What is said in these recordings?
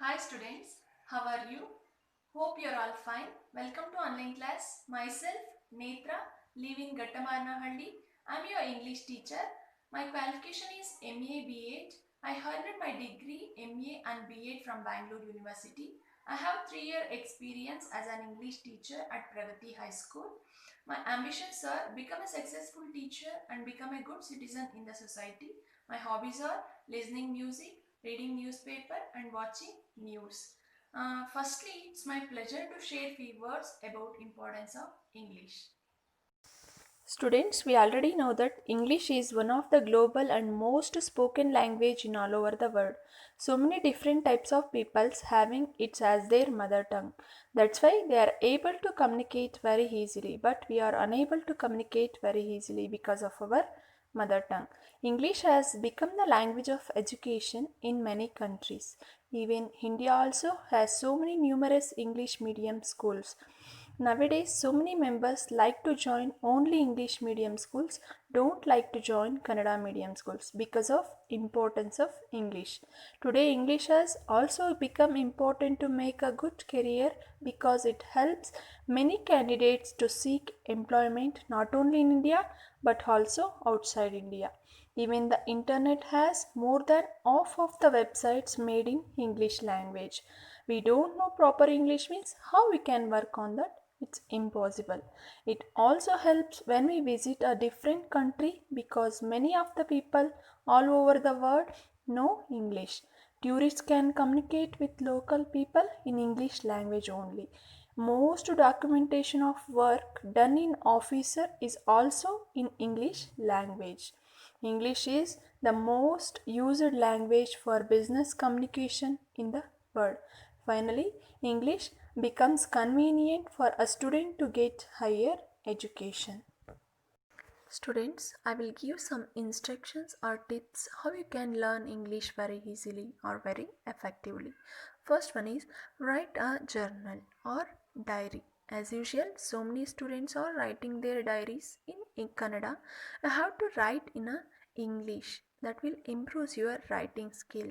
Hi students, how are you? Hope you are all fine. Welcome to online class. Myself, Netra, live in Gattamarnahalli. I am your English teacher. My qualification is MA B.Ed. I earned my degree MA and B.Ed from Bangalore University. I have 3-year experience as an English teacher at Pragati High School. My ambitions are become a successful teacher and become a good citizen in the society. My hobbies are listening music, reading newspaper and watching news. Firstly, it's my pleasure to share few words about importance of English. Students, we already know that English is one of the global and most spoken language in all over the world. So many different types of peoples having it as their mother tongue. That's why they are able to communicate very easily, but we are unable to communicate very easily because of our mother tongue. English has become the language of education in many countries. Even India also has so many numerous English medium schools. Nowadays, so many members like to join only English medium schools, don't like to join Kannada medium schools because of importance of English. Today, English has also become important to make a good career because it helps many candidates to seek employment not only in India but also outside India. Even the internet has more than half of the websites made in English language. We don't know proper English means how we can work on that? It's impossible. It also helps when we visit a different country because many of the people all over the world know English. Tourists can communicate with local people in English language only. Most documentation of work done in officer is also in English language. English is the most used language for business communication in the world. Finally, English becomes convenient for a student to get higher education. Students, I will give some instructions or tips how you can learn English very easily or very effectively. First one is write a journal or diary. As usual, so many students are writing their diaries in Kannada. You have to write in a English. That will improve your writing skill.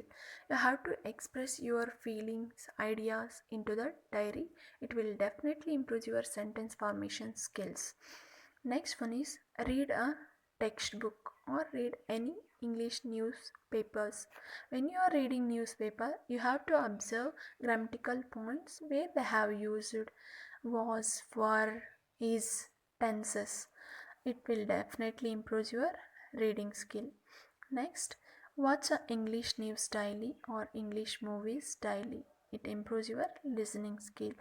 You have to express your feelings, ideas into the diary. It will definitely improve your sentence formation skills. Next one is read a textbook or read any English newspapers. When you are reading newspaper, you have to observe grammatical points where they have used was, were, is, tenses. It will definitely improve your reading skill. Next, watch a English news daily or English movies daily. It improves your listening skill.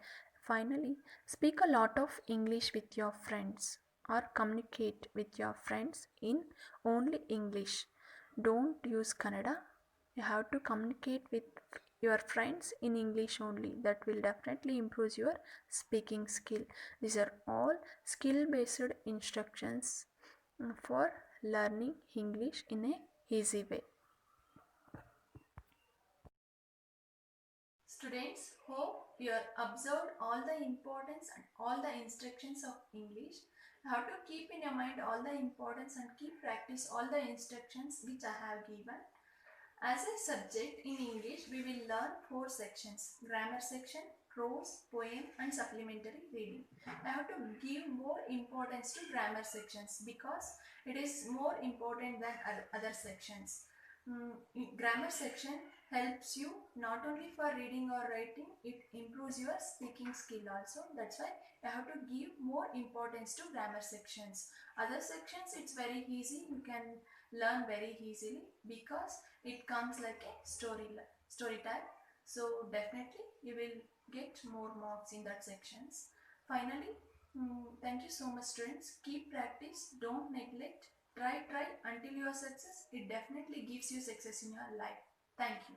Finally, speak a lot of English with your friends or communicate with your friends in only English. Don't use Kannada. You have to communicate with your friends in English only. That will definitely improve your speaking skill. These are all skill based instructions for learning English in a easy way. Students, hope you have observed all the importance and all the instructions of English. You have to keep in your mind all the importance and keep practice all the instructions which I have given. As a subject in English, we will learn 4 sections: grammar section, prose, poem and supplementary reading. I have to give more importance to grammar sections because it is more important than other sections. Grammar section helps you not only for reading or writing, it improves your speaking skill also. That's why I have to give more importance to grammar sections. Other sections it's very easy, you can learn very easily because it comes like a story type. So definitely you will get more marks in that sections. Finally, thank you so much students. Keep practice, don't neglect. Try until you are success. It definitely gives you success in your life. Thank you.